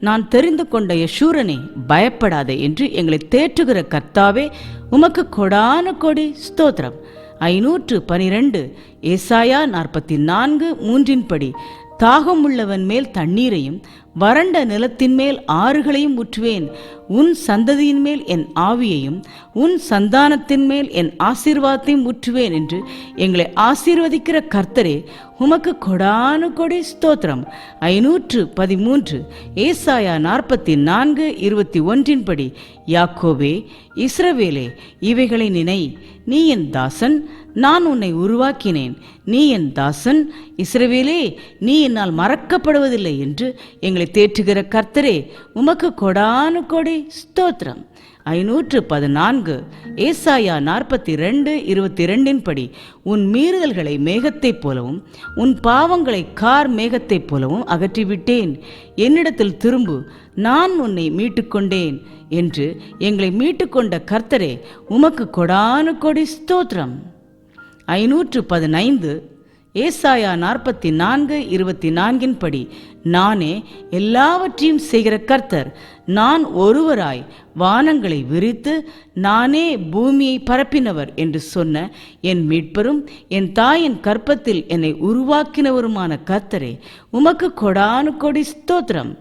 நான் தெரிந்து கொண்ட யசூரனே, பயப்படாதே என்று எங்களை தேற்றுகிற கர்த்தாவே, உமக்கு கொடான கொடி ஸ்தோத்திரம். 512 ஏசாயா 44:3 தாகம் உள்ளவன் மேல் தண்ணீரையும் வறண்ட நிலத்தின் மேல் ஆறுகளையும் ஊற்றுவேன். உன் சந்ததியின் மேல் என் ஆவியையும் உன் சந்தானத்தின் மேல் என் ஆசீர்வாதத்தையும் ஊற்றுவேன் என்று எங்களை ஆசீர்வதிக்கிற கர்த்தரே, உமக்கு கொடானு கொடி ஸ்தோத்திரம். 513 ஏசாயா 44:21 யாக்கோபே, இஸ்ரவேலே, இவைகளை நினை. நீ என் தாசன், நான் உன்னை உருவாக்கினேன். நீ என் தாசன், இஸ்ரவேலே, நீ என்னால் மறக்கப்படுவதில்லை என்று எங்களை தேற்றுகிற கர்த்தரே, உமக்கு கொடானு கொடி ஸ்தோத்திரம். 514 ஏசாயா 42:22 உன் மீறுதல்களை மேகத்தைப் போலவும் உன் பாவங்களை கார் மேகத்தைப் போலவும் அகற்றிவிட்டேன். என்னிடத்தில் திரும்பு, நான் உன்னை மீட்டுக்கொண்டேன் என்று எங்களை மீட்டுக்கொண்ட கர்த்தரே, உமக்கு கொடானு கொடி ஸ்தோத்திரம். 515 ஏசாயா 44:24 நானே எல்லாவற்றையும் செய்கிற கர்த்தர், நான் ஒருவராய் வானங்களை விரித்து நானே பூமியை பரப்பினவர் என்று சொன்ன என் மீட்பரும் என் தாயின் கற்பத்தில் என்னை உருவாக்கினவருமான கர்த்தரே, உமக்கு கொடானு கொடி ஸ்தோத்திரம்.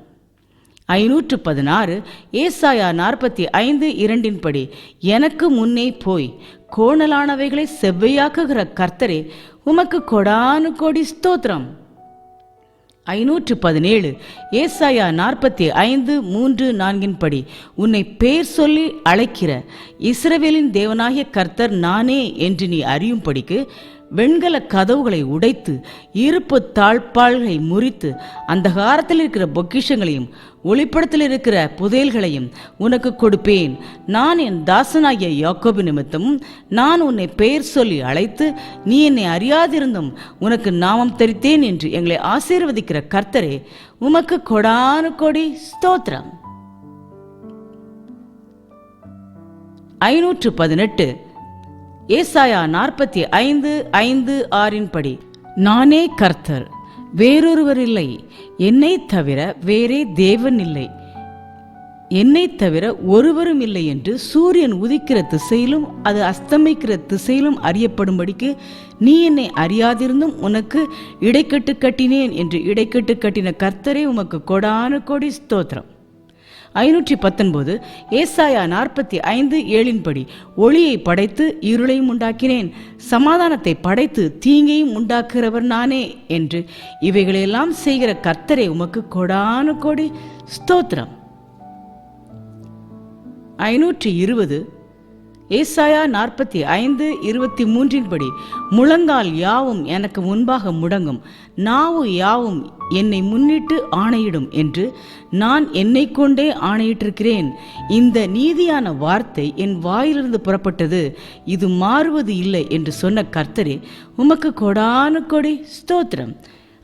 516 ஏசாயா 45:2 எனக்கு முன்னே போய் கோணலானவைகளை செவ்வையாக்குகிற கர்த்தரே, உமக்கு கொடானு கொடி ஸ்தோத்திரம். 517 ஏசாயா 45:3-4 உன்னை பேர் சொல்லி அழைக்கிற இஸ்ரவேலின் தேவனாகிய கர்த்தர் நானே என்று நீ அறியும்படிக்கு வெண்கல கதவுகளை உடைத்து இருப்பு தாழ்பால்களை முறித்து அந்தகாரத்தில் இருக்கிற பொக்கிஷங்களையும் ஒளிப்படத்தில் இருக்கிற புதையல்களையும் உனக்கு கொடுப்பேன். நான் என் தாசனாகிய யாக்கோபு நிமித்தமும் நான் உன்னை பெயர் சொல்லி அழைத்து நீ என்னை அறியாதிருந்தும் உனக்கு நாமம் தரித்தேன் என்று எங்களை ஆசீர்வதிக்கிற கர்த்தரே, உமக்கு கொடானு கொடி ஸ்தோத்திரம். 518 ஏசாயா 45:5-6 நானே கர்த்தர், வேறொருவர் இல்லை. என்னை தவிர வேறே தேவன் இல்லை. என்னை தவிர ஒருவரும் இல்லை என்று சூரியன் உதிக்கிற திசையிலும் அது அஸ்தமிக்கிற திசையிலும் அறியப்படும்படிக்கு நீ என்னை அறியாதிருந்தும் உனக்கு இடைக்கட்டு கட்டினேன் என்று இடைக்கட்டு கட்டின கர்த்தரே, உமக்கு கொடானு கொடி ஸ்தோத்திரம். 519 ஏசாயா 45:7 ஒளியை படைத்து இருளையும் உண்டாக்கினேன், சமாதானத்தை படைத்து தீங்கையும் உண்டாக்குகிறவர் நானே என்று இவைகளெல்லாம் செய்கிற கர்த்தரே, உமக்கு கொடானு கொடி ஸ்தோத்திரம். 520 ஏசாயா 45:23 முழங்கால் யாவும் எனக்கு முன்பாக முடங்கும், நாவு யாவும் என்னை முன்னிட்டு ஆணையிடும் என்று நான் என்னை கொண்டே ஆணையிட்டிருக்கிறேன். இந்த நீதியான வார்த்தை என் வாயிலிருந்து புறப்பட்டது, இது மாறுவது இல்லை என்று சொன்ன கர்த்தரே, உமக்கு கொடானு கொடி ஸ்தோத்திரம்.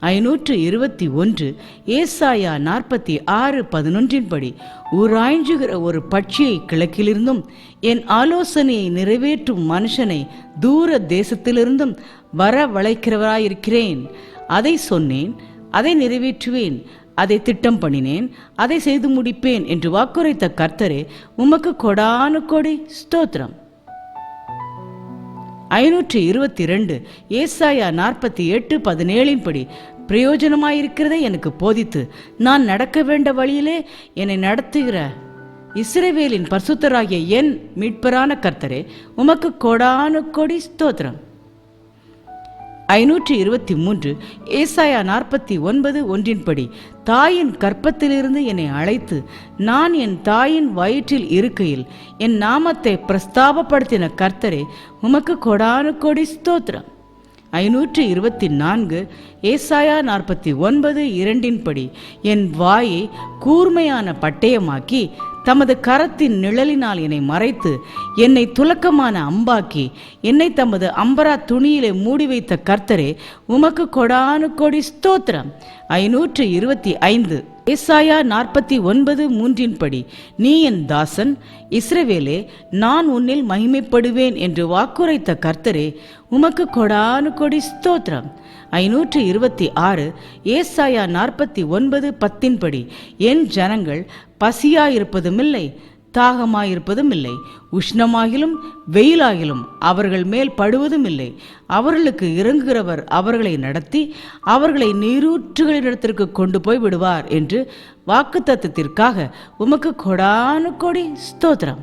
521 ஏசாயா 46:11 ஊராய்ஞ்சுகிற ஒரு பட்சியை கிழக்கிலிருந்தும் என் ஆலோசனையை நிறைவேற்றும் மனுஷனை தூர தேசத்திலிருந்தும் வரவழைக்கிறவராயிருக்கிறேன். அதை சொன்னேன், அதை நிறைவேற்றுவேன், அதை திட்டம் பண்ணினேன், அதை செய்து முடிப்பேன் என்று வாக்குரைத்த கர்த்தரே, உமக்கு கொடானு கொடி ஸ்தோத்திரம். 522 ஏசாயா 48:17 பிரயோஜனமாயிருக்கிறதை எனக்கு போதித்து நான் நடக்க வேண்ட வழியிலே என்னை நடத்துகிற இஸ்ரவேலின் பரிசுத்தராகிய என் மீட்பரான கர்த்தரே, உமக்கு கொடானு கொடி ஸ்தோத்திரம். 523 ஏசாயா 49:1 தாயின் கற்பத்திலிருந்து என்னை அழைத்து நான் என் தாயின் வயிற்றில் இருக்கையில் என் நாமத்தை பிரஸ்தாபப்படுத்தின கர்த்தரே, உமக்கு கொடானு கொடி ஸ்தோத்திரம். 524 ஏசாயா 49:2 என் வாயை கூர்மையான பட்டயமாக்கி தமது கரத்தின் நிழலினால் என்னை மறைத்து என்னை துலக்கமான அம்பாக்கி என்னை தமது அம்பரா துணியிலே மூடி வைத்த கர்த்தரே, உமக்கு கொடானு கொடி ஸ்தோத்திரம். 525 ஏசாயா 49:3 நீ என் தாசன் இஸ்ரவேலே, நான் உன்னில் மகிமைப்படுவேன் என்று வாக்குரைத்த கர்த்தரே, உமக்கு கொடானு கொடி ஸ்தோத்திரம். 526 ஏசாயா 49:10 என் ஜனங்கள் பசியாயிருப்பதுமில்லை, தாகமாயிருப்பதும் இல்லை, உஷ்ணமாகிலும் வெயிலாகிலும் அவர்கள் மேல் படுவதும் இல்லை. அவர்களுக்கு இறங்குகிறவர் அவர்களை நடத்தி அவர்களை நீரூற்றுகளிடத்திற்கு கொண்டு போய் விடுவார் என்று வாக்குத்தத்தத்திற்காக உமக்கு கொடானு கொடி ஸ்தோத்திரம்.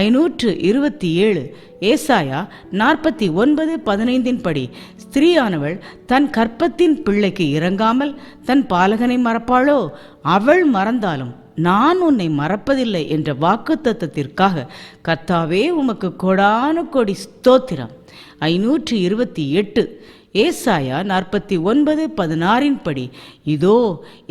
527 ஏசாயா 49:15 ஸ்திரீயானவள் தன் கற்பத்தின் பிள்ளைக்கு இறங்காமல் தன் பாலகனை மறப்பாளோ? அவள் மறந்தாலும் நான் உன்னை மறப்பதில்லை என்ற வாக்குத்தத்தத்திற்காக கர்த்தாவே உமக்கு கொடானு கொடி ஸ்தோத்திரம். 528 ஏசாயா 49:16 இதோ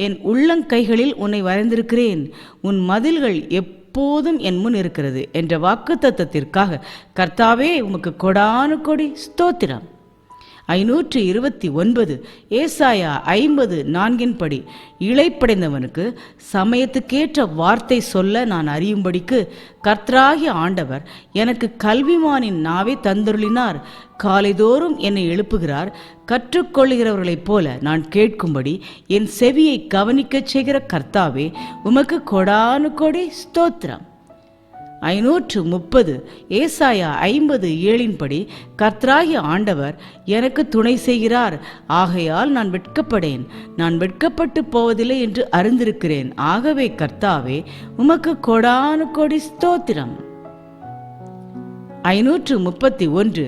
என் உள்ளங்கைகளில் உன்னை வரைந்திருக்கிறேன், உன் மதில்கள் எப்போதும் என் முன் இருக்கிறது என்ற வாக்குத்தத்தத்திற்காக கர்த்தாவே உமக்கு கொடானு கொடி ஸ்தோத்திரம். 529 ஏசாயா 50:4 இளைப்படைந்தவனுக்கு சமயத்துக்கேற்ற வார்த்தை சொல்ல நான் அறியும்படிக்கு கர்த்தராகிய ஆண்டவர் எனக்கு கல்விமானின் நாவை தந்தருளினார். காலைதோறும் என்னை எழுப்புகிறார். கற்றுக்கொள்கிறவர்களைப் போல நான் கேட்கும்படி என் செவியை கவனிக்கச் செய்கிற கர்த்தாவே உமக்கு கொடானு கொடி ஸ்தோத்திரம். 530 ஏசாயா 50:7 கர்த்தராகிய ஆண்டவர் எனக்கு துணை செய்கிறார், ஆகையால் நான் வெட்கப்படேன், நான் வெட்கப்பட்டு போவதில்லை என்று அறிந்திருக்கிறேன். ஆகவே கர்த்தாவே உமக்கு கொடானு கொடி ஸ்தோத்திரம். 531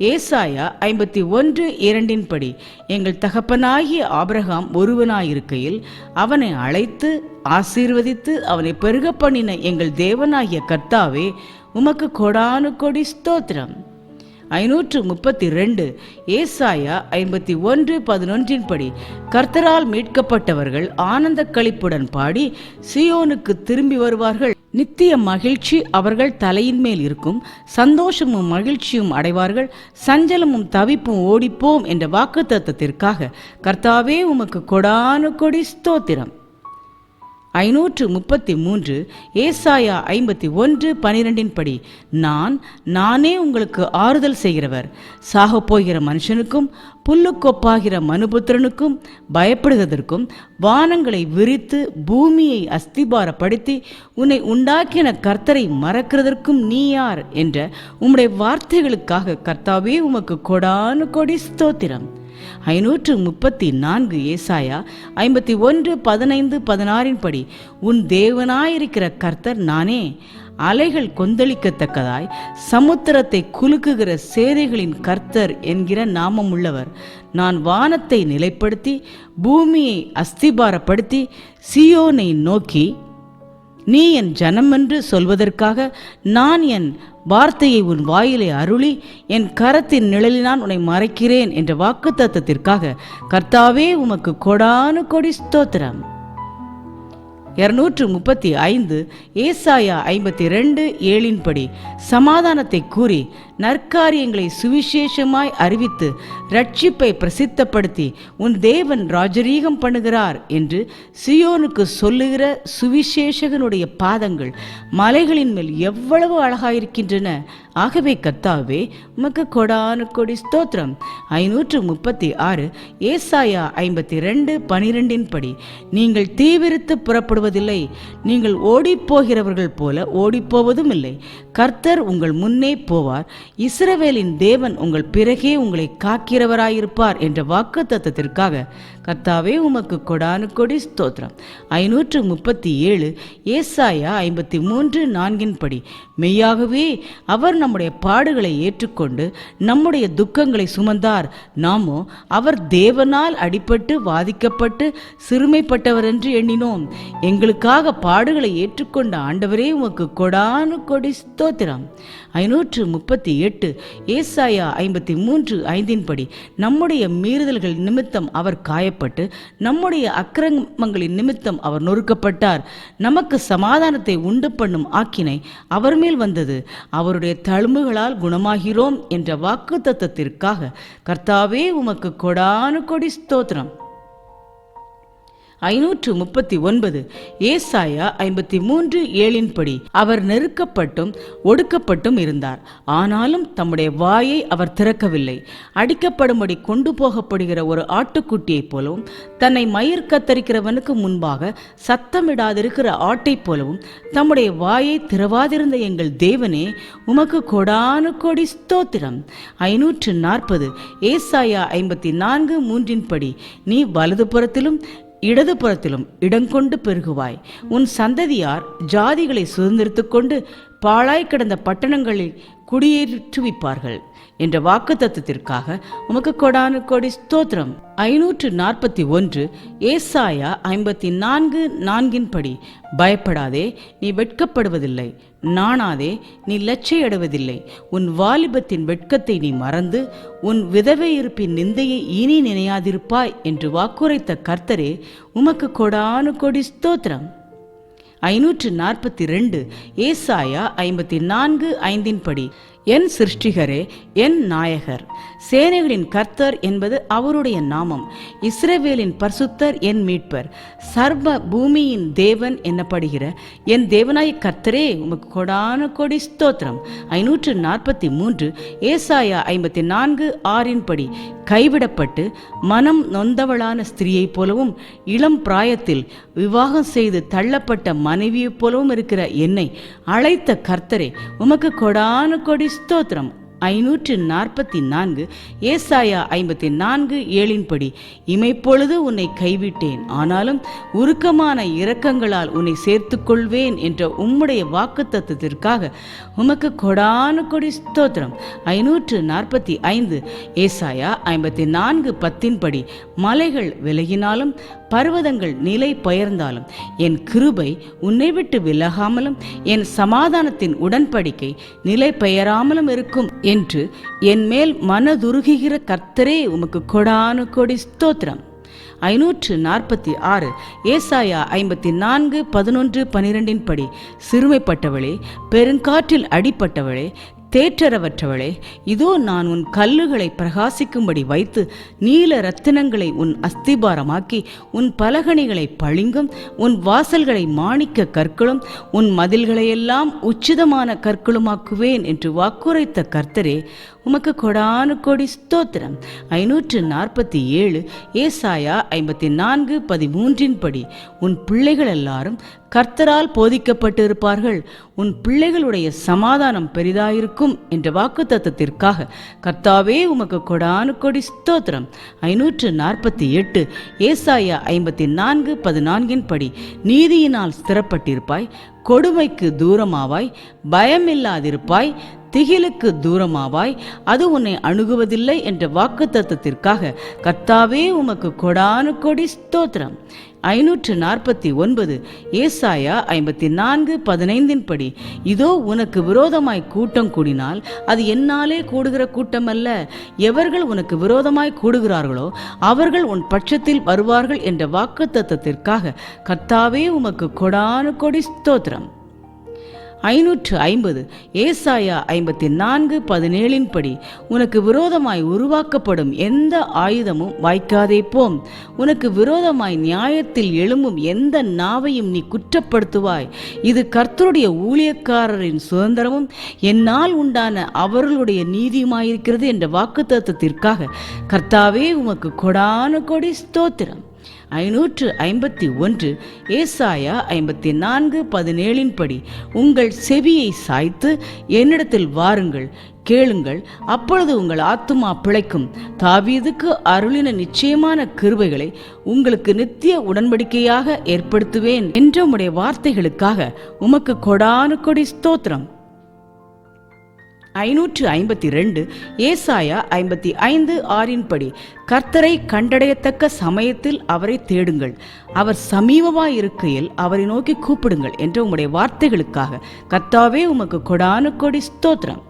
ஏசாயா 51:2 எங்கள் தகப்பனாகிய ஆபிரகாம் ஒருவனாயிருக்கையில் அவனை அழைத்து ஆசீர்வதித்து அவனை பெருக பண்ணின எங்கள் தேவனாகிய கர்த்தாவே உமக்கு கொடானு கொடி ஸ்தோத்திரம். 532 ஏசாயா 51:11 கர்த்தரால் மீட்கப்பட்டவர்கள் ஆனந்த களிப்புடன் பாடி சீயோனுக்கு திரும்பி வருவார்கள். நித்திய மகிழ்ச்சி அவர்கள் தலையின் மேல் இருக்கும், சந்தோஷமும் மகிழ்ச்சியும் அடைவார்கள், சஞ்சலமும் தவிப்பும் ஓடிப்போம் என்ற வாக்குத்தத்தத்திற்காக கர்த்தாவே உமக்கு கொடானு கொடி ஸ்தோத்திரம். 533 ஏசாயா 51:12 நானே உங்களுக்கு ஆறுதல் செய்கிறவர், சாகப்போகிற மனுஷனுக்கும் புல்லுக்கொப்பாகிற மனுபுத்திரனுக்கும் பயப்படுவதற்கும் வானங்களை விரித்து பூமியை அஸ்திபாரப்படுத்தி உன்னை உண்டாக்கின கர்த்தரை மறக்கிறதற்கும் நீ யார் என்ற உம்முடைய வார்த்தைகளுக்காக கர்த்தாவே உமக்கு கொடானு கொடி ஸ்தோத்திரம். 534 ஏசாயா 51:15-16 உன் தேவனாயிருக்கிற கர்த்தர் நானே, அலைகள் கொந்தளிக்கத்தக்கதாய் சமுத்திரத்தை குலுக்குகிற சேனைகளின் கர்த்தர் என்கிற நாமம் உள்ளவர். நான் வானத்தை நிலைப்படுத்தி பூமியை அஸ்திபாரப்படுத்தி சீயோனை நோக்கி நீ என் ஜனமென்று சொல்வதற்காக நான் என் வார்த்தையை உன் வாயிலை அருளி என் கரத்தின் நிழலினால் உன்னை மறைக்கிறேன் என்ற வாக்குத்தத்தத்திற்காக கர்த்தாவே உமக்கு கொடானு கொடி ஸ்தோத்திரம். 235 ஏசாயா 52:7 சமாதானத்தை கூறி நற்காரியங்களை சுவிசேஷமாய் அறிவித்து ரட்சிப்பை பிரசித்தப்படுத்தி உன் தேவன் ராஜரீகம் பண்ணுகிறார் என்று சியோனுக்கு சொல்லுகிற சுவிசேஷகனுடைய பாதங்கள் மலைகளின் மேல் எவ்வளவு அழகாயிருக்கின்றன. ஆகவே கர்த்தாவே உமக்கு கொடானு கொடி ஸ்தோத்திரம். 536 ஏசாயா 52:12 நீங்கள் தீவிரித்து புறப்படுவதில்லை, நீங்கள் ஓடிப்போகிறவர்கள் போல ஓடிப்போவதும் இல்லை. கர்த்தர் உங்கள் முன்னே போவார், இஸ்ரவேலின் தேவன் உங்கள் பிறகே உங்களை காக்கிறவராயிருப்பார் என்ற வாக்குத்தத்தத்திற்காக கர்த்தாவே உமக்கு கொடானு கொடி ஸ்தோத்திரம். 537 ஏசாயா 53:4 மெய்யாகவே அவர் நம்முடைய பாடுகளை ஏற்றுக்கொண்டு நம்முடைய துக்கங்களை சுமந்தார், நாமோ அவர் தேவனால் அடிபட்டு வாதிக்கப்பட்டு சிறுமைப்பட்டவர் என்று எண்ணினோம். எங்களுக்காக பாடுகளை ஏற்றுக்கொண்ட ஆண்டவரே உமக்கு கொடானு கொடி ஸ்தோத்திரம். 538 ஏசாயா 53:5 நம்முடைய மீறுதல்கள் நிமித்தம் அவர் காயப்பட்டு நம்முடைய அக்கிரமங்களின் நிமித்தம் அவர் நொறுக்கப்பட்டார். நமக்கு சமாதானத்தை உண்டு பண்ணும் ஆக்கினை அவர் மேல் வந்தது, அவருடைய தழும்புகளால் குணமாகிறோம் என்ற வாக்குத்தத்தத்திற்காக கர்த்தாவே உமக்கு கொடானு கொடி ஸ்தோத்திரம். 539 ஏசாயா 53:7 அவர் நெருக்கப்பட்டும் ஒடுக்கப்பட்டும் இருந்தார், ஆனாலும் தம்முடைய வாயை அவர் திறக்கவில்லை. அடிக்கப்படும்படி கொண்டு போகப்படுகிற ஒரு ஆட்டுக்குட்டியைப் போலவும், தன்னை மயிர் கத்தரிக்கிறவனுக்கு முன்பாக சத்தமிடாதிருக்கிற ஆட்டைப் போலவும் தம்முடைய வாயை திறவாதிருந்த எங்கள் தேவனே, உமக்கு கொடானு கொடி ஸ்தோத்திரம். 540 ஏசாயா 54:3 நீ வலது புறத்திலும் இடது புறத்திலும் இடங்கொண்டு பெருகுவாய். உன் சந்ததியார் ஜாதிகளை சுதந்திரித்துக் கொண்டு பாழாய் கிடந்த பட்டணங்களில் குடியேற்றுவிப்பார்கள் என்ற வாக்குத்தத்தத்திற்காக உமக்கு கொடானு கொடி ஸ்தோத்திரம். 541 ஏசாயா 54:4 பயப்படாதே, நீ வெட்கப்படுவதில்லை, நாணாதே, நீ லட்சையடைவதில்லை. உன் வாலிபத்தின் வெட்கத்தை நீ மறந்து உன் விதவை இருப்பின் நிந்தையை இனி நினையாதிருப்பாய் என்று வாக்குரைத்த கர்த்தரே, உமக்கு கொடானு கொடி ஸ்தோத்திரம். 542 ஏசாயா 54:5 என் சிருஷ்டிகரே, என் நாயகர், சேனைகளின் கர்த்தர் என்பது அவருடைய நாமம். இஸ்ரவேலின் பரிசுத்தர் என் மீட்பர், சர்வ பூமியின் தேவன் என்னப்படுகிற என் தேவனாய கர்த்தரே, உமக்கு கொடான கொடி ஸ்தோத்திரம். 543 ஏசாயா 54:6 கைவிடப்பட்டு மனம் நொந்தவளான ஸ்திரீயைப் போலவும் இளம் பிராயத்தில் விவாகம் செய்து தள்ளப்பட்ட மனைவியைப் போலவும் இருக்கிற என்னை அழைத்த கர்த்தரே, உமக்கு கொடான கொடி ஸ்தோத்திரம். 544 ஏசாயா 54:7 இமைப்பொழுது உன்னை கைவிட்டேன், ஆனாலும் உருக்கமான இரக்கங்களால் உன்னை சேர்த்துக் கொள்வேன் என்ற உம்முடைய வாக்குத்தத்தத்திற்காக உமக்கு கொடானு கொடி ஸ்தோத்திரம். 545 ஏசாயா 54:10 மலைகள் விலகினாலும் பர்வதங்கள் நிலை பெயர்ந்தாலும் என் கிருபை உன்னை விட்டு விலகாமலும் என் சமாதானத்தின் உடன்படிக்கை நிலை பெயராமலும் இருக்கும் என்று என் மேல் மனதுருகுகிற கர்த்தரே, உமக்கு கொடானு கொடி ஸ்தோத்திரம். 546 ஏசாயா 54:11-12 சிறுமைப்பட்டவளே, பெருங்காற்றில் அடிப்பட்டவளே, தேற்றரவற்றவளே, இதோ நான் உன் கல்லுகளை பிரகாசிக்கும்படி வைத்து நீல ரத்தினங்களை உன் அஸ்திபாரமாக்கி உன் பலகணிகளை பளிங்கும் உன் வாசல்களை மாணிக்க கற்களும் உன் மதில்களையெல்லாம் உச்சிதமான கற்களுமாக்குவேன் என்று வாக்குரைத்த கர்த்தரே, உமக்கு கொடானு கொடி ஸ்தோத்திரம். 547 ஏசாயா 54:13 உன் பிள்ளைகள் எல்லாரும் கர்த்தரால் போதிக்கப்பட்டு இருப்பார்கள், உன் பிள்ளைகளுடைய சமாதானம் பெரிதாயிருக்கும் என்ற வாக்குத்தத்தத்திற்காக கர்த்தாவே, உமக்கு கொடானு கொடி ஸ்தோத்திரம். 548 ஏசாயா 54:14 நீதியினால் ஸ்திரப்பட்டிருப்பாய், கொடுமைக்கு தூரமாவாய், பயமில்லாதிருப்பாய், திகிலுக்கு தூரமாவாய், அது உன்னை அணுகுவதில்லை என்ற வாக்குத்தத்தத்திற்காக கர்த்தாவே, உமக்கு கொடானு கொடி ஸ்தோத்திரம். 549 ஏசாயா 54:15 இதோ உனக்கு விரோதமாய் கூட்டம் கூடினால் அது என்னாலே கூடுகிற கூட்டம் அல்ல, எவர்கள் உனக்கு விரோதமாய் கூடுகிறார்களோ அவர்கள் உன் பட்சத்தில் வருவார்கள் என்ற வாக்குத்தத்தத்திற்காக கர்த்தாவே, உமக்கு கொடானு கொடி ஸ்தோத்திரம். 550 ஏசாயா 54:17 உனக்கு விரோதமாய் உருவாக்கப்படும் எந்த ஆயுதமும் வாய்க்காதே போம், உனக்கு விரோதமாய் நியாயத்தில் எழும்பும் எந்த நாவையும் நீ குற்றப்படுத்துவாய். இது கர்த்தருடைய ஊழியக்காரரின் சுதந்திரமும் என்னால் உண்டான அவர்களுடைய நீதியுமாயிருக்கிறது என்ற வாக்குத்தத்தத்திற்காக கர்த்தாவே, உமக்கு கொடானு கொடி ஸ்தோத்திரம். 551 ஏசாயா 54:17 உங்கள் செவியை சாய்த்து என்னிடத்தில் வாருங்கள், கேளுங்கள், அப்பொழுது உங்கள் ஆத்துமா பிழைக்கும். தாவீதுக்கு அருளின நிச்சயமான கிருபைகளை உங்களுக்கு நித்திய உடன்படிக்கையாக ஏற்படுத்துவேன் என்ற உம்முடைய வார்த்தைகளுக்காக உமக்கு கொடானு கொடி ஸ்தோத்திரம். 552 ஏசாயா 55:6 கர்த்தரை கண்டடையத்தக்க சமயத்தில் அவரை தேடுங்கள், அவர் சமீபமாய் இருக்கையில் அவரை நோக்கி கூப்பிடுங்கள் என்ற உம்முடைய வார்த்தைகளுக்காக கர்த்தாவே, உமக்கு கொடானு கொடி ஸ்தோத்திரம்.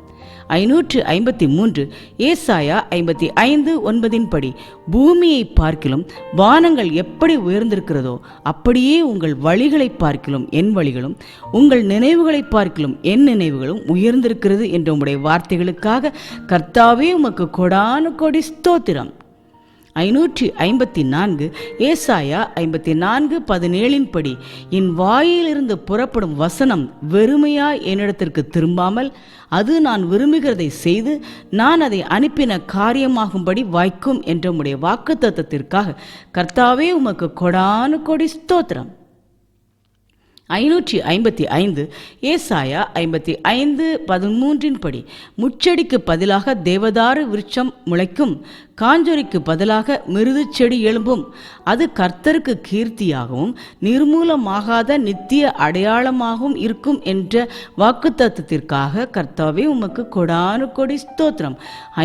553 ஏசாயா 55:9 பூமியை பார்க்கிலும் வானங்கள் எப்படி உயர்ந்திருக்கிறதோ அப்படியே உங்கள் வழிகளை பார்க்கிலும் என் வழிகளும் உங்கள் நினைவுகளை பார்க்கிலும் என் நினைவுகளும் உயர்ந்திருக்கிறது என்ற உம்முடைய வார்த்தைகளுக்காக கர்த்தாவே, உமக்கு கொடானு கொடி ஸ்தோத்திரம். 554 ஏசாயா 54:17 படி, என் வாயிலிருந்து புறப்படும் வசனம் வெறுமையாய் என்னிடத்திற்கு திரும்பாமல் அது நான் விரும்புகிறதை செய்து நான் அதை அனுப்பின காரியமாகும்படி வாய்க்கும் என்ற உம்முடைய வாக்குத்தத்தத்திற்காக கர்த்தாவே உமக்கு கொடானு கொடி ஸ்தோத்திரம். 555 ஏசாயா 55:13 படி, முச்செடிக்கு பதிலாக தேவதாரு விருட்சம் முளைக்கும், காஞ்சொரிக்கு பதிலாக மிருது செடி எழும்பும், அது கர்த்தருக்கு கீர்த்தியாகவும் நிர்மூலமாகாத நித்திய அடையாளமாகவும் இருக்கும் என்ற வாக்குத்தத்தத்திற்காக கர்த்தாவே உமக்கு கொடானு கொடி ஸ்தோத்திரம்.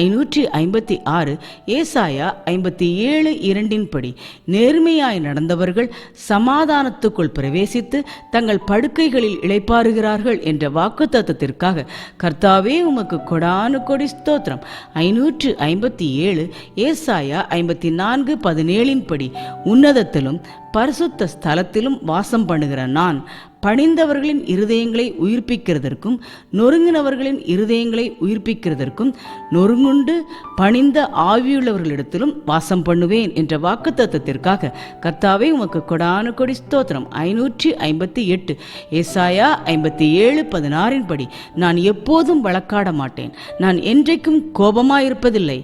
556 ஏசாயா 57:2 படி, நேர்மையாய் நடந்தவர்கள் சமாதானத்துக்குள் பிரவேசித்து தங்கள் படுக்கைகளில் இளைப்பாறுகிறார்கள் என்ற வாக்குத்தத்தத்திற்காக கர்த்தாவே உமக்கு கொடானு கொடி ஸ்தோத்திரம். 557 ஏசாயா 54:17 படி, உன்னதத்திலும் பரிசுத்த ஸ்தலத்திலும் வாசம் பண்ணுகிற நான் பணிந்தவர்களின் இருதயங்களை உயிர்ப்பிக்கிறதற்கும் நொறுங்கினவர்களின் இருதயங்களை உயிர்ப்பிக்கிறதற்கும் நொறுங்குண்டு பணிந்த ஆவியுள்ளவர்களிடத்திலும் வாசம் பண்ணுவேன் என்ற வாக்குத்தத்தத்திற்காக கர்த்தாவே உமக்கு கொடானு கொடி ஸ்தோத்திரம். 558 ஏசாயா 57:16 படி, நான் எப்போதும் வழக்காட மாட்டேன், நான் என்றைக்கும் கோபமாயிருப்பதில்லை,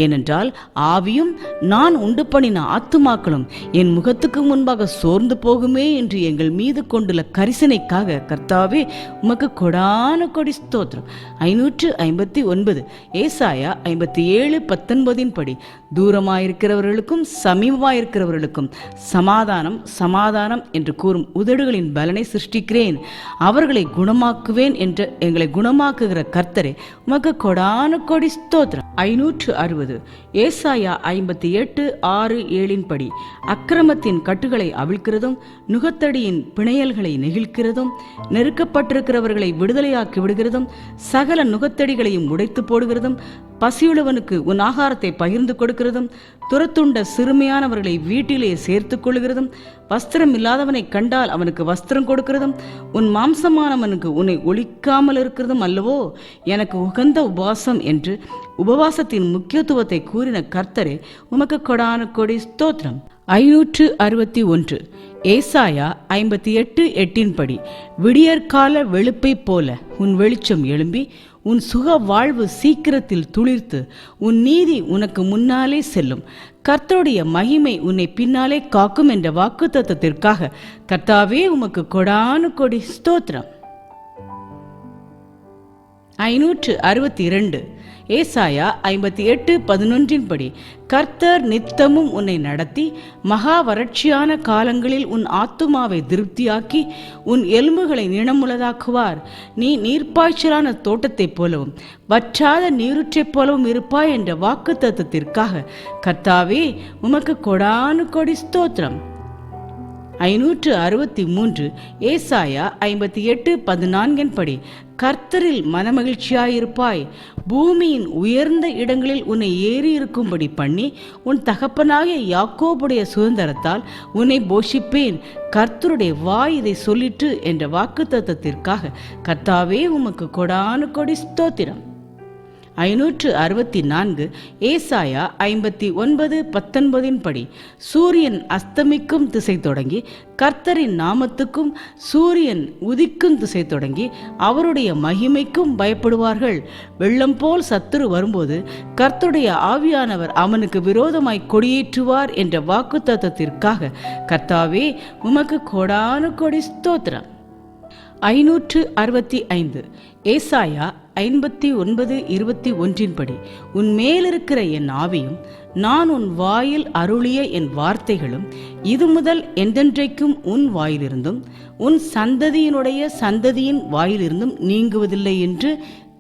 ஏனென்றால் ஆவியும் நான் உண்டு பண்ணின ஆத்துமாக்களும் என் முகத்துக்கு முன்பாக சோர்ந்து போகுமே என்று எங்கள் மீது கொண்டுள்ள கரிசனைக்காக கர்த்தாவே உமக்கு கொடானு கொடி ஸ்தோத்திரம். 559 ஏசாயா 57:19 படி, தூரமாயிருக்கிறவர்களுக்கும் சமீபமாயிருக்கிறவர்களுக்கும் சமாதானம் சமாதானம் என்று கூறும் உதடுகளின் பலனை சிருஷ்டிக்கிறேன், அவர்களை குணமாக்குவேன் என்ற எங்களை குணமாக்குகிற கர்த்தரே உமக்கு கொடானு கொடி ஸ்தோத்திரம். 560 ஏசாயா 58:6-7 படி, அக்கிரமத்தின் கட்டுகளை அவிழ்க்கிறதும் நுகத்தடியின் பிணையல்களை நெகிழ்க்கிறதும் நெருக்கப்பட்டிருக்கிறவர்களை விடுதலையாக்கி விடுகிறதும் சகல நுகத்தடிகளையும் உடைத்து போடுகிறதும் பசியுள்ளவனுக்கு உன் ஆகாரத்தை பகிர்ந்து கொடுக்கிறதும் துரத்துண்ட சிறுமையானவர்களை வீட்டிலே சேர்த்துக் கொள்கிறதும் வஸ்திரம் இல்லாதவனை கண்டால் அவனுக்கு வஸ்திரம் கொடுக்கிறதும் உன் மாம்சமானவனுக்கு உன்னை ஒழிக்காமல் இருக்கிறதும் அல்லவோ எனக்கு உகந்த உபவாசம் என்று உபவாசத்தின் முக்கியத்துவத்தை கூறின கர்த்தரே உமக்கு கொடானு கொடி ஸ்தோத்திரம். 561 ஏசாயா 58:8 படி, விடியற்கால வெளுப்பை போல உன் வெளிச்சம் எழும்பி உன் சுக வாழ்வு சீக்கிரத்தில் துளிர்த்து உன் நீதி உனக்கு முன்னாலே செல்லும், கர்த்தருடைய மகிமை உன்னை பின்னாலே காக்கும் என்ற வாக்குத்தத்தத்திற்காக கர்த்தாவே உமக்கு கொடானு கொடி ஸ்தோத்திரம். 562 ஏசாயா 58:11 படி, கர்த்தர் நித்தமும் உன்னை நடத்தி மகா வறட்சியான காலங்களில் உன் ஆத்துமாவை திருப்தியாக்கி உன் எலும்புகளை நிணமுள்ளதாக்குவார், நீ நீர்ப்பாய்ச்சலான தோட்டத்தைப் போலவும் வற்றாத நீருற்றைப் போலவும் இருப்பாய் என்ற வாக்குத்தத்தத்திற்காக கர்த்தாவே உமக்கு கொடானு கொடி ஸ்தோத்திரம். 563 ஏசாயா 58:14 படி, கர்த்தரில் மனமகிழ்ச்சியாயிருப்பாய், பூமியின் உயர்ந்த இடங்களில் உன்னை ஏறி இருக்கும்படி பண்ணி உன் தகப்பனாகிய யாக்கோபுடைய சுதந்திரத்தால் உன்னை போஷிப்பேன், கர்த்தருடைய வாய் இதை சொல்லிற்று என்ற வாக்குத்தத்தத்திற்காக கர்த்தாவே உமக்கு கொடானு கொடி ஸ்தோத்திரம். 564 ஏசாயா 59:19 படி, சூரியன் அஸ்தமிக்கும் திசை தொடங்கி கர்த்தரின் நாமத்துக்கும் சூரியன் உதிக்கும் திசை தொடங்கி அவருடைய மகிமைக்கும் பயப்படுவார்கள், வெள்ளம் போல் சத்துரு வரும்போது கர்த்தருடைய ஆவியானவர் அவனுக்கு விரோதமாய் கொடியேற்றுவார் என்ற வாக்குத்தத்தத்திற்காக கர்த்தாவே உமக்கு கொடானு கொடி ஸ்தோத்திரம். 565 ஏசாயா 59:21 படி, உன் மேலிருக்கிற என் ஆவியும் நான் உன் வாயில் அருளிய என் வார்த்தைகளும் இது முதல் என்றென்றைக்கும் உன் வாயிலிருந்தும் உன் சந்ததியினுடைய சந்ததியின் வாயிலிருந்தும் நீங்குவதில்லை என்று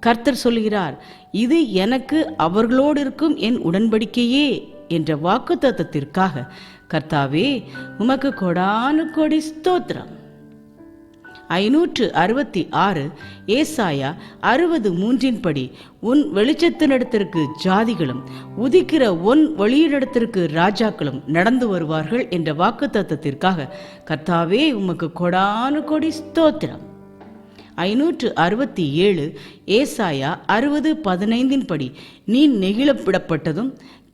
கர்த்தர் சொல்கிறார், இது எனக்கு அவர்களோடு இருக்கும் என் உடன்படிக்கையே என்ற வாக்குத்தத்தத்திற்காக கர்த்தாவே உமக்கு கொடானு கொடி ஸ்தோத்திரம். 566 ஏசாயா 63 படி, உன் வெளிச்சத்தினிடத்திற்கு ஜாதிகளும் உதிக்கிற உன் ஒளியினிடத்திற்கு ராஜாக்களும் நடந்து வருவார்கள் என்ற வாக்குத்தத்தத்திற்காக கர்த்தாவே உமக்கு கொடானு கொடி ஸ்தோத்திரம். 567 ஏசாயா 60:15 படி, நீ நெகிழப்பிடப்பட்டதும்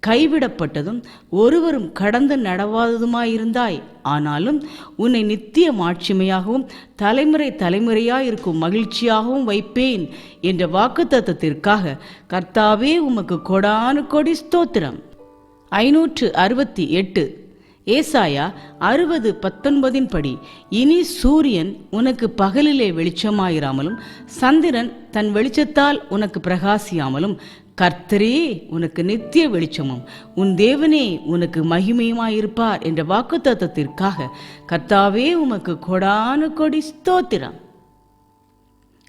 கைவிடப்பட்டதும் ஒருவரும் கடந்து நடவாததுமாயிருந்தாய். ஆனாலும் உன்னை நித்திய மாட்சிமையாகவும் தலைமுறை தலைமுறையாயிருக்கும் மகிழ்ச்சியாகவும் வைப்பேன் என்ற வாக்குத்தத்தத்திற்காக கர்த்தாவே உமக்கு கொடானு கொடி ஸ்தோத்திரம். 568 ஏசாயா 60:19 படி, இனி சூரியன் உனக்கு பகலிலே வெளிச்சமாயிராமலும் சந்திரன் தன் வெளிச்சத்தால் உனக்கு பிரகாசியாமலும் கர்த்தரே உனக்கு நித்திய வெளிச்சமும் உன் தேவனே உனக்கு மகிமையுமாயிருப்பார் என்ற வாக்குத்தத்தத்திற்காக கர்த்தாவே உமக்கு கொடானு கொடி ஸ்தோத்திரம்.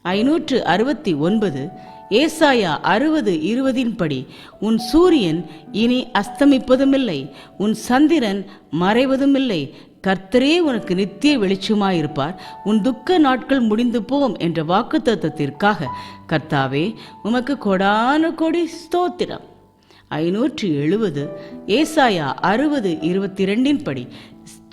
569 ஏசாயா 60:20 படி, உன் சூரியன் இனி அஸ்தமிப்பதுமில்லை, உன் சந்திரன் மறைவதுமில்லை, கர்த்தரே உனக்கு நித்திய வெளிச்சமாயிருப்பார், உன் துக்க நாட்கள் முடிந்து போம் என்ற வாக்குத்தத்தத்திற்காக கர்த்தாவே உமக்கு கொடானு கொடி ஸ்தோத்திரம். 570 ஏசாயா 60:22 படி,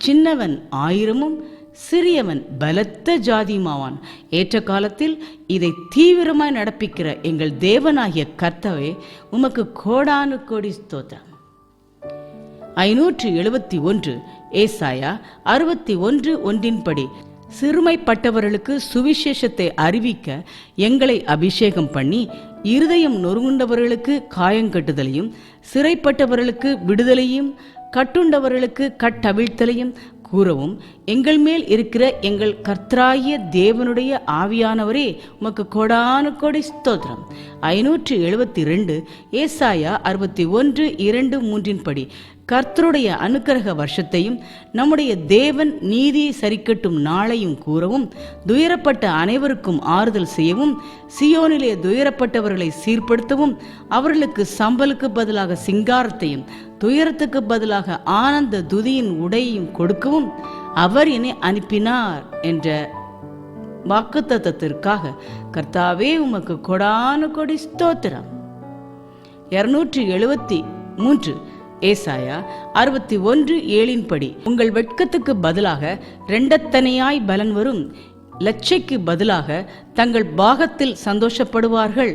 சின்னவன் 1000 சிறியவன் பலத்த ஜாதியுமாவான். ஏற்ற காலத்தில் இதை தீவிரமாய் நடப்பிக்கிற எங்கள் தேவனாகிய கர்த்தாவே உமக்கு கோடானு கோடி ஸ்தோத்திரம். 571 ஏசாயா 61:1 படி, சிறுமைப்பட்டவர்களுக்கு சுவிசேஷத்தை அறிவிக்க எங்களை அபிஷேகம் பண்ணி இருதயம் நொறுங்குண்டவர்களுக்கு காயங்கட்டுதலையும் சிறைப்பட்டவர்களுக்கு விடுதலையும் கட்டுண்டவர்களுக்கு கட்டவிழ்த்தலையும் கூறவும் எங்கள் மேல் இருக்கிற எங்கள் கர்த்தராகிய தேவனுடைய ஆவியானவரே உமக்கு கொடானு கொடி ஸ்தோத்திரம். 572 ஏசாயா 61:2-3 படி, கர்த்தருடைய அனுக்கிரக வருஷத்தையும் நம்முடைய தேவன் நீதியை சரிக்கட்டும் நாளையும் கூறவும் துயரப்பட்ட அனைவருக்கும் ஆறுதல் செய்யவும் சியோனிலே துயரப்பட்டவர்களை சீர்படுத்தவும் அவர்களுக்கு சம்பலுக்கு பதிலாக சிங்காரத்தையும் துயரத்துக்கு பதிலாக ஆனந்த துதியின் உடையையும் கொடுக்கவும் அவர் என்னை அனுப்பினார் என்ற வாக்குத்தத்தத்திற்காக கர்த்தாவே உமக்கு கொடானு கொடி ஸ்தோத்திரம். 273 ஏசாயா 61:7 படி, உங்கள் வெட்கத்துக்கு பதிலாக இரண்டத்தனையாய் பலன் வரும், லட்சைக்கு பதிலாக தங்கள் பாகத்தில் சந்தோஷப்படுவார்கள்,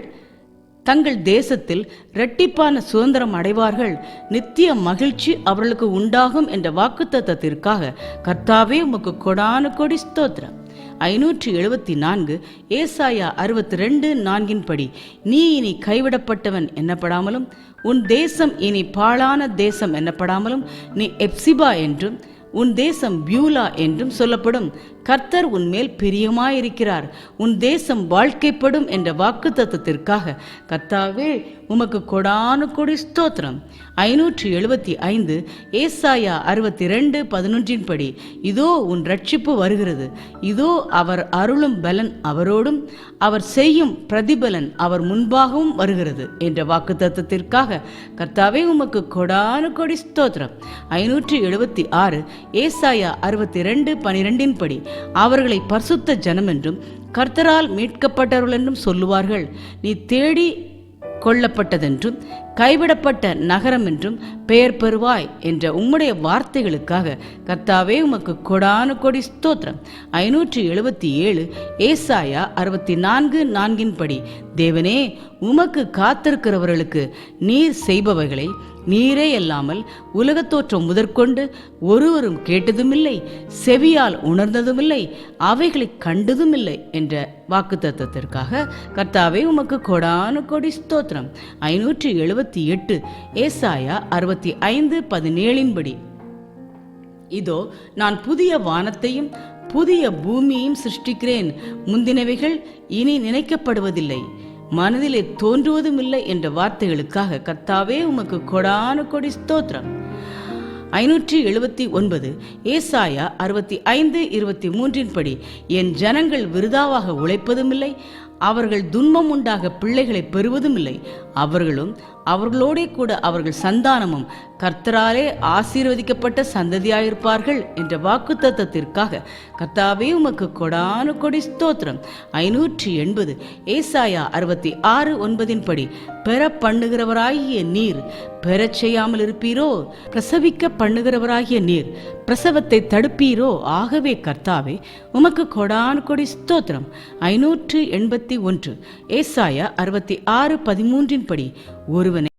தங்கள் தேசத்தில் இரட்டிப்பான சுதந்திரம் அடைவார்கள், நித்திய மகிழ்ச்சி அவர்களுக்கு உண்டாகும் என்ற வாக்குத்தத்தத்திற்காக கர்த்தாவே உமக்கு கொடானு கொடி ஸ்தோத்திரம். 574 ஏசாயா 62:4 படி, நீ இனி கைவிடப்பட்டவன் என்னப்படாமலும் உன் தேசம் இனி பாழான தேசம் என்னப்படாமலும் நீ எப்சிபா என்றும் உன் தேசம் பியூலா என்றும் சொல்லப்படும். கர்த்தர் உன்மேல் பிரியமாயிருக்கிறார், உன் தேசம் வாழ்க்கைப்படும் என்ற வாக்குத்தத்தத்திற்காக கர்த்தாவே உமக்கு கொடானு கொடி ஸ்தோத்திரம். 575 ஏசாயா 62:11 படி, இதோ உன் ரட்சிப்பு வருகிறது, இதோ அவர் அருளும் பலன் அவரோடும் அவர் செய்யும் பிரதிபலன் அவர் முன்பாகவும் வருகிறது என்ற வாக்குத்தத்தத்திற்காக கர்த்தாவே உமக்கு கொடானு கொடி ஸ்தோத்திரம். 576 ஏசாயா 62:12 படி, அவர்களை பரிசுத்த ஜனம் என்றும் கர்த்தரால் மீட்கப்பட்டவர்கள் என்றும் சொல்லுவார்கள், நீ தேடி கொல்லப்பட்டதென்றும் கைவிடப்பட்ட நகரம் என்றும் பெயர் பெறுவாய் என்ற உம்முடைய வார்த்தைகளுக்காக கர்த்தாவே உமக்கு கொடானு கொடி ஸ்தோத்திரம். 577 ஏசாயா 64:4 படி, தேவனே உமக்கு காத்திருக்கிறவர்களுக்கு நீர் செய்பவைகளை நீரே அல்லாமல் உலகத்தோற்றம் முதற்கொண்டு ஒருவரும் கேட்டதுமில்லை, செவியால் உணர்ந்ததுமில்லை, அவைகளை கண்டதுமில்லை என்ற வாக்குத்தத்தத்திற்காக கர்த்தாவே உமக்கு கொடானு கொடி ஸ்தோத்திரம். 578 ஏசாயா 65:17 படி, இதோ நான் புதிய வானத்தையும் புதிய பூமியையும் சிருஷ்டிக்கிறேன், முந்தினவைகள் இனி நினைக்கப்படுவதில்லை, மனதிலே தோன்றுவதும் இல்லை என்ற வார்த்தைகளுக்காக கர்த்தாவே உமக்கு கொடானு கொடி ஸ்தோத்திரம். 579 ஏசாயா 65:23 படி, என் ஜனங்கள் விருதாவாக உழைப்பதுமில்லை, அவர்கள் துன்பம் உண்டாக பிள்ளைகளை பெறுவதும் இல்லை, அவர்களும் அவர்களோடே கூட அவர்கள் சந்தானமும் கர்த்தராலே ஆசீர்வதிக்கப்பட்ட சந்ததியாயிருப்பார்கள் என்ற வாக்குத்தத்தத்திற்காக கர்த்தாவே உமக்கு கொடானு கொடி ஸ்தோத்திரம். 580 ஏசாயா 66:9 படி, பெற பண்ணுகிறவராகிய நீர் பெறச் செய்யாமல் இருப்பீரோ, பிரசவிக்க பண்ணுகிறவராகிய நீர் பிரசவத்தை தடுப்பீரோ, ஆகவே கர்த்தாவே உமக்கு கொடானு கொடி ஸ்தோத்திரம். 581 ஏசாயா 66:13 படி, ஒருவனை